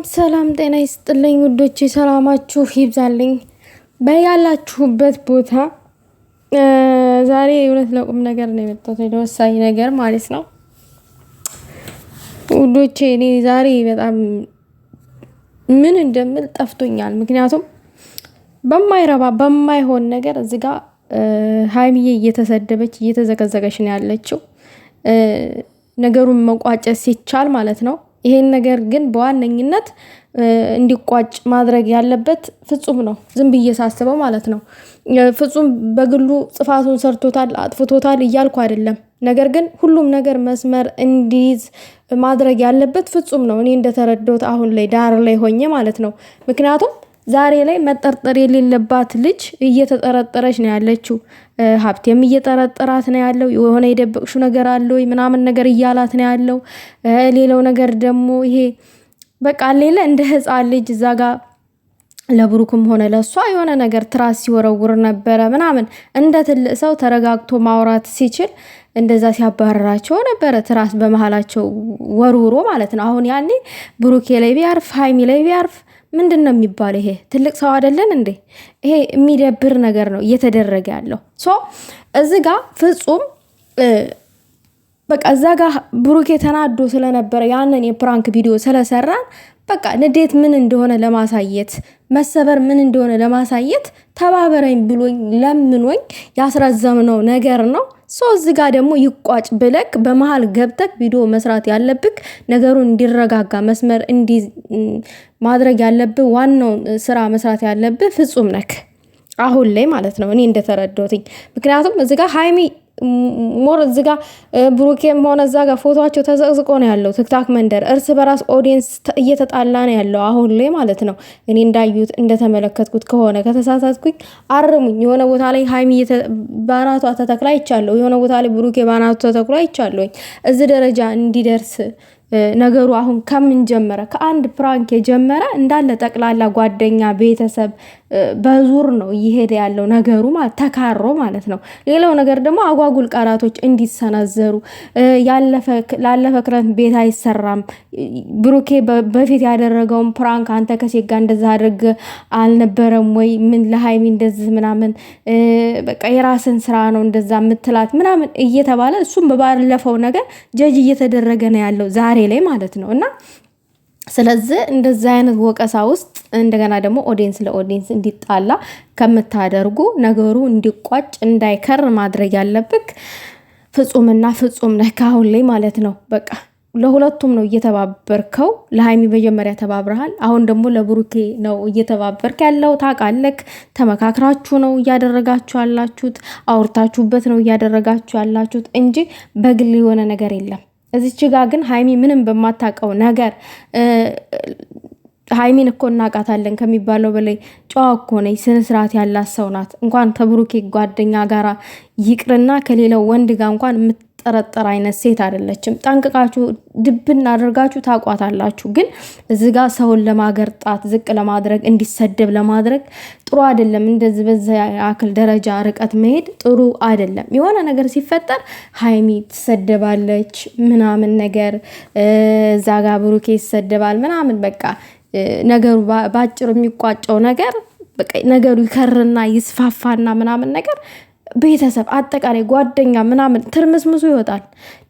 ሰላም ጤና ይስጥልኝ ውዶቼ፣ ሰላማችሁ ይብዛልኝ በያላችሁበት ቦታ። ዛሬ እውነት ለቁም ነገር ነው የመጣሁት፣ ለወሳኝ ነገር ማለት ነው ውዶቼ። እኔ ዛሬ በጣም ምን እንደምል ጠፍቶኛል። ምክንያቱም በማይረባ በማይሆን ነገር እዚህ ጋር ሀይሚዬ እየተሰደበች እየተዘቀዘቀች ነው ያለችው። ነገሩን መቋጨት ሲቻል ማለት ነው። ይሄን ነገር ግን በዋነኝነት እንዲቋጭ ማድረግ ያለበት ፍጹም ነው፣ ዝም ብዬ ሳስበው ማለት ነው። ፍጹም በግሉ ጽፋቱን ሰርቶታል አጥፍቶታል እያልኩ አይደለም። ነገር ግን ሁሉም ነገር መስመር እንዲይዝ ማድረግ ያለበት ፍጹም ነው፣ እኔ እንደተረዳሁት አሁን ላይ ዳር ላይ ሆኜ ማለት ነው። ምክንያቱም ዛሬ ላይ መጠርጠር የሌለባት ልጅ እየተጠረጠረች ነው ያለችው። ሀብቴም እየጠረጠራት ነው ያለው። የሆነ የደበቅሽው ነገር አለ ወይ ምናምን ነገር እያላት ነው ያለው። ሌላው ነገር ደግሞ ይሄ በቃ ሌላ እንደ ህፃን ልጅ እዛ ጋር ለብሩክም ሆነ ለሷ የሆነ ነገር ትራስ ሲወረውር ነበረ ምናምን። እንደ ትልቅ ሰው ተረጋግቶ ማውራት ሲችል እንደዛ ሲያባረራቸው ነበረ፣ ትራስ በመሃላቸው ወርውሮ ማለት ነው። አሁን ያኔ ብሩኬ ላይ ቢያርፍ ሀይሚ ላይ ቢያርፍ ምንድነው የሚባለው? ይሄ ትልቅ ሰው አይደለን እንዴ? ይሄ የሚደብር ነገር ነው እየተደረገ ያለው። እዚህ ጋር ፍጹም በቃ እዛ ጋር ብሩኬ ተናዶ ስለነበረ ያንን የፕራንክ ቪዲዮ ስለሰራን በቃ ንዴት ምን እንደሆነ ለማሳየት መሰበር ምን እንደሆነ ለማሳየት ተባበረኝ ብሎኝ ለምኖኝ ያስረዘምነው ነገር ነው። እዚህ ጋር ደግሞ ይቋጭ ብለክ በመሃል ገብተክ ቪዲዮ መስራት ያለብክ ነገሩን እንዲረጋጋ መስመር እንዲ ማድረግ ያለብህ ዋናው ስራ መስራት ያለብህ ፍጹም ነክ አሁን ላይ ማለት ነው፣ እኔ እንደተረዳሁትኝ። ምክንያቱም እዚህ ጋር ሃይሚ ሞር እዚህ ጋር ብሩኬም ሆነ እዛ ጋር ፎቶቸው ተዘቅዝቆ ነው ያለው። ቲክታክ መንደር እርስ በራስ ኦዲየንስ እየተጣላ ነው ያለው አሁን ላይ ማለት ነው። እኔ እንዳዩት እንደተመለከትኩት ከሆነ ከተሳሳትኩኝ አርሙኝ። የሆነ ቦታ ላይ ሃይሚ ባናቷ ተተክላ ይቻለሁ፣ የሆነ ቦታ ላይ ብሩኬ ባናቷ ተተክላ ይቻለሁኝ። እዚህ ደረጃ እንዲደርስ ነገሩ አሁን ከምን ጀመረ? ከአንድ ፕራንክ የጀመረ እንዳለ ጠቅላላ ጓደኛ ቤተሰብ በዙር ነው እየሄደ ያለው ነገሩ ማለት ተካሮ ማለት ነው። ሌላው ነገር ደግሞ አጓጉል ቃላቶች እንዲሰነዘሩ ላለፈ ክረምት ቤት አይሰራም። ብሩኬ በፊት ያደረገውን ፕራንክ አንተ ከሴት ጋር እንደዛ አድርግ አልነበረም ወይ? ምን ለሃይሚ እንደዚህ ምናምን በቃ የራስን ስራ ነው እንደዛ የምትላት ምናምን እየተባለ እሱም በባለፈው ነገር ጀጅ እየተደረገ ነው ያለው ዛሬ ላይ ማለት ነው። እና ስለዚህ እንደዚህ አይነት ወቀሳ ውስጥ እንደገና ደግሞ ኦዲየንስ ለኦዲየንስ እንዲጣላ ከምታደርጉ ነገሩ እንዲቋጭ እንዳይከር ማድረግ ያለብክ ፍጹምና ፍጹም ነህ ካሁን ላይ ማለት ነው። በቃ ለሁለቱም ነው እየተባበርከው። ለሃይሚ መጀመሪያ ተባብረሃል፣ አሁን ደግሞ ለብሩኬ ነው እየተባበርክ ያለው። ታውቃለህ፣ ተመካክራችሁ ነው እያደረጋችሁ ያላችሁት፣ አውርታችሁበት ነው እያደረጋችሁ ያላችሁት እንጂ በግል የሆነ ነገር የለም። እዚች ጋር ግን ሃይሚ ምንም በማታውቀው ነገር ሃይሚን እኮ እናውቃታለን ከሚባለው በላይ ጨዋ እኮ ነች፣ ስነ ስርዓት ያላት ሰው ናት። እንኳን ከብሩኬ ጓደኛ ጋራ ይቅርና ከሌላው ወንድ ጋር እንኳን የምትጠረጠር አይነት ሴት አይደለችም። ጠንቅቃችሁ ድብን አድርጋችሁ ታቋታላችሁ። ግን እዚህ ጋር ሰውን ለማገርጣት ዝቅ ለማድረግ እንዲሰደብ ለማድረግ ጥሩ አይደለም። እንደዚህ በዛ ያክል ደረጃ ርቀት መሄድ ጥሩ አይደለም። የሆነ ነገር ሲፈጠር ሃይሚ ትሰደባለች ምናምን ነገር፣ እዛ ጋር ብሩኬ ይሰደባል ምናምን። በቃ ነገሩ ባጭር የሚቋጨው ነገር በቃ ነገሩ ይከርና ይስፋፋና ምናምን ነገር ቤተሰብ አጠቃላይ ጓደኛ ምናምን ትርምስምሱ ይወጣል።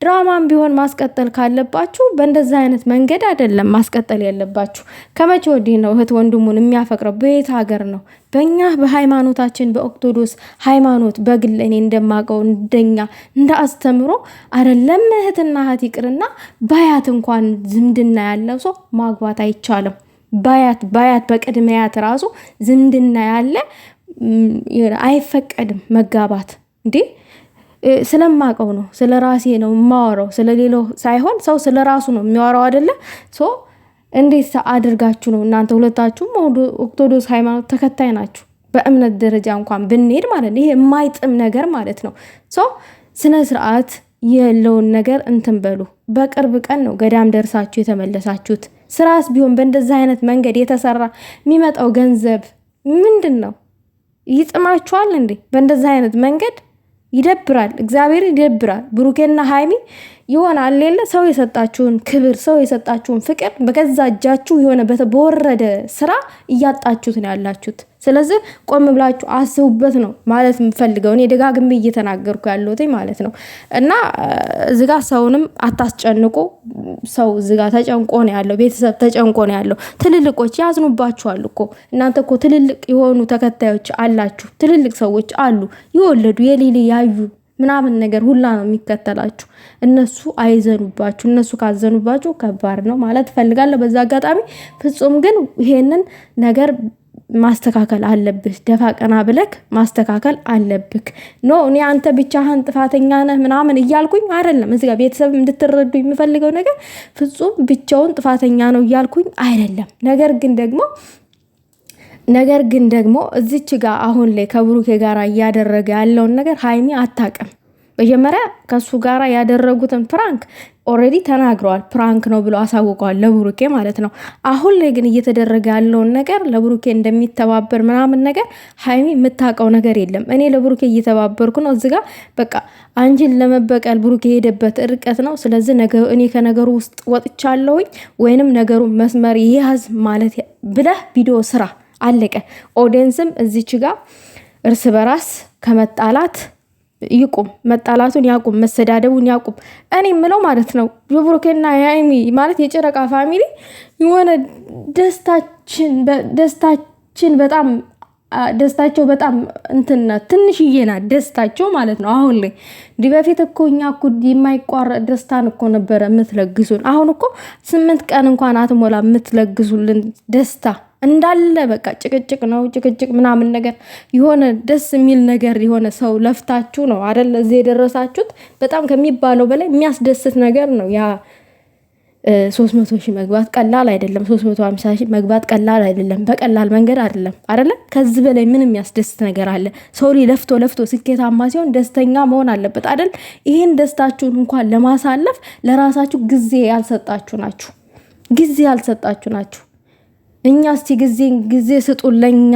ድራማም ቢሆን ማስቀጠል ካለባችሁ በእንደዛ አይነት መንገድ አይደለም ማስቀጠል ያለባችሁ። ከመቼ ወዲህ ነው እህት ወንድሙን የሚያፈቅረው? በየት ሀገር ነው? በእኛ በሃይማኖታችን በኦርቶዶክስ ሃይማኖት በግል እኔ እንደማቀው እንደኛ እንደ አስተምሮ አይደለም እህትና እህት ይቅርና ባያት እንኳን ዝምድና ያለው ሰው ማግባት አይቻልም። ባያት በቅድሚያት ራሱ ዝምድና ያለ አይፈቀድም መጋባት። እንዴ ስለማቀው ነው፣ ስለ ራሴ ነው የማወራው፣ ስለሌላው ሳይሆን ሰው ስለ ራሱ ነው የሚያወራው አይደለ? እንዴት አድርጋችሁ ነው እናንተ ሁለታችሁም ኦርቶዶክስ ሃይማኖት ተከታይ ናችሁ፣ በእምነት ደረጃ እንኳን ብንሄድ ማለት ነው። ይሄ የማይጥም ነገር ማለት ነው። ስነ ስርዓት የለውን ነገር እንትን በሉ። በቅርብ ቀን ነው ገዳም ደርሳችሁ የተመለሳችሁት። ስራስ ቢሆን በእንደዚህ አይነት መንገድ የተሰራ የሚመጣው ገንዘብ ምንድን ነው? ይጥማችኋል እንዴ? በእንደዚህ አይነት መንገድ ይደብራል። እግዚአብሔር ይደብራል። ብሩኬና ሃይሚ ይሆናል ሌለ ሰው የሰጣችሁን ክብር ሰው የሰጣችሁን ፍቅር በገዛ እጃችሁ የሆነ በወረደ ስራ እያጣችሁት ነው ያላችሁት። ስለዚህ ቆም ብላችሁ አስቡበት ነው ማለት የምፈልገው። እኔ ደጋግሜ እየተናገርኩ ያለሁት ማለት ነው። እና እዚጋ ሰውንም አታስጨንቁ። ሰው እዚጋ ተጨንቆ ነው ያለው። ቤተሰብ ተጨንቆ ነው ያለው። ትልልቆች ያዝኑባችኋል እኮ እናንተ እኮ ትልልቅ የሆኑ ተከታዮች አላችሁ። ትልልቅ ሰዎች አሉ የወለዱ የሌሊ ያዩ ምናምን ነገር ሁላ ነው የሚከተላችሁ። እነሱ አይዘኑባችሁ። እነሱ ካዘኑባችሁ ከባድ ነው ማለት ፈልጋለሁ። በዛ አጋጣሚ ፍጹም ግን ይሄንን ነገር ማስተካከል አለብህ። ደፋ ቀና ብለክ ማስተካከል አለብክ። ኖ እኔ አንተ ብቻህን ጥፋተኛ ነህ ምናምን እያልኩኝ አይደለም። እዚህ ጋር ቤተሰብ እንድትረዱ የምፈልገው ነገር ፍጹም ብቻውን ጥፋተኛ ነው እያልኩኝ አይደለም። ነገር ግን ደግሞ እዚች ጋር አሁን ላይ ከብሩኬ ጋር እያደረገ ያለውን ነገር ሃይሚ አታውቅም። መጀመሪያ ከሱ ጋር ያደረጉትን ፕራንክ ኦልሬዲ ተናግረዋል። ፕራንክ ነው ብሎ አሳውቀዋል ለብሩኬ ማለት ነው። አሁን ላይ ግን እየተደረገ ያለውን ነገር ለብሩኬ እንደሚተባበር ምናምን ነገር ሃይሚ የምታውቀው ነገር የለም። እኔ ለብሩኬ እየተባበርኩ ነው። እዚጋ በቃ አንቺን ለመበቀል ብሩኬ የሄደበት ርቀት ነው። ስለዚህ እኔ ከነገሩ ውስጥ ወጥቻለሁኝ ወይንም ነገሩ መስመር ይያዝ ማለት ብለህ ቪዲዮ ስራ አለቀ። ኦዲየንስም እዚች ጋር እርስ በራስ ከመጣላት ይቁም፣ መጣላቱን ያቁም፣ መሰዳደቡን ያቁም። እኔ የምለው ማለት ነው የብሩኬና የሃይሚ ማለት የጨረቃ ፋሚሊ የሆነ ደስታቸው በጣም እንትና ትንሽዬ ናት ደስታቸው ማለት ነው። አሁን ላይ እንዲህ በፊት እኮ እኛ እኮ የማይቋረጥ ደስታን እኮ ነበረ የምትለግሱን። አሁን እኮ 8 ቀን እንኳን አትሞላ የምትለግሱልን ደስታ እንዳለ በቃ ጭቅጭቅ ነው። ጭቅጭቅ ምናምን ነገር የሆነ ደስ የሚል ነገር የሆነ ሰው ለፍታችሁ ነው አይደል እዚህ የደረሳችሁት። በጣም ከሚባለው በላይ የሚያስደስት ነገር ነው ያ 300,000 መግባት ቀላል አይደለም። 350,000 መግባት ቀላል አይደለም። በቀላል መንገድ አይደለም አይደለ? ከዚህ በላይ ምን የሚያስደስት ነገር አለ? ሰው ለፍቶ ስኬታማ ሲሆን ደስተኛ መሆን አለበት አይደል? ይሄን ደስታችሁን እንኳን ለማሳለፍ ለራሳችሁ ጊዜ ያልሰጣችሁ ናችሁ። እኛ እስቲ ጊዜ ስጡን ለኛ።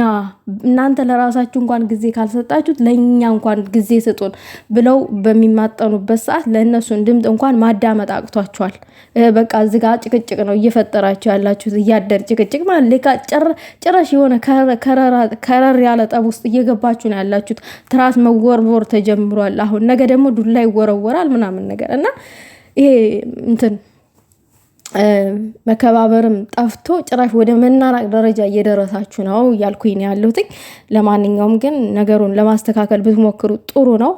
እናንተ ለራሳችሁ እንኳን ጊዜ ካልሰጣችሁት ለኛ እንኳን ጊዜ ስጡን ብለው በሚማጠኑበት ሰዓት ለእነሱን ድምፅ እንኳን ማዳመጥ አቅቷቸዋል። በቃ እዚህ ጋር ጭቅጭቅ ነው እየፈጠራችሁ ያላችሁት። እያደር ጭቅጭቅ ማለት ጭራሽ የሆነ ከረር ያለ ጠብ ውስጥ እየገባችሁ ነው ያላችሁት። ትራስ መወርወር ተጀምሯል። አሁን ነገ ደግሞ ዱላ ይወረወራል ምናምን ነገር እና ይሄ እንትን መከባበርም ጠፍቶ ጭራሽ ወደ መናናቅ ደረጃ እየደረሳችሁ ነው እያልኩኝ ነው ያለሁት። ለማንኛውም ግን ነገሩን ለማስተካከል ብትሞክሩ ጥሩ ነው።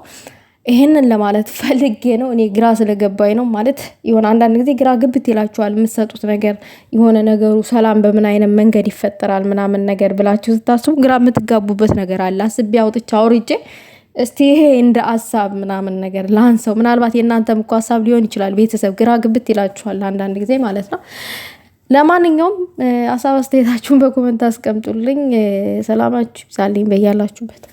ይሄንን ለማለት ፈልጌ ነው። እኔ ግራ ስለገባኝ ነው ማለት የሆነ አንዳንድ ጊዜ ግራ ግብት ይላችኋል የምትሰጡት ነገር የሆነ ነገሩ ሰላም በምን አይነት መንገድ ይፈጠራል ምናምን ነገር ብላችሁ ስታስቡ ግራ የምትጋቡበት ነገር አለ። አስቤ አውጥቼ አውርጄ እስቲ ይሄ እንደ ሀሳብ ምናምን ነገር ላንሰው። ምናልባት የእናንተም እኮ ሀሳብ ሊሆን ይችላል። ቤተሰብ ግራ ግብት ይላችኋል አንዳንድ ጊዜ ማለት ነው። ለማንኛውም ሀሳብ አስተያየታችሁን በኮመንት አስቀምጡልኝ። ሰላማችሁ ይብዛልኝ በያላችሁበት።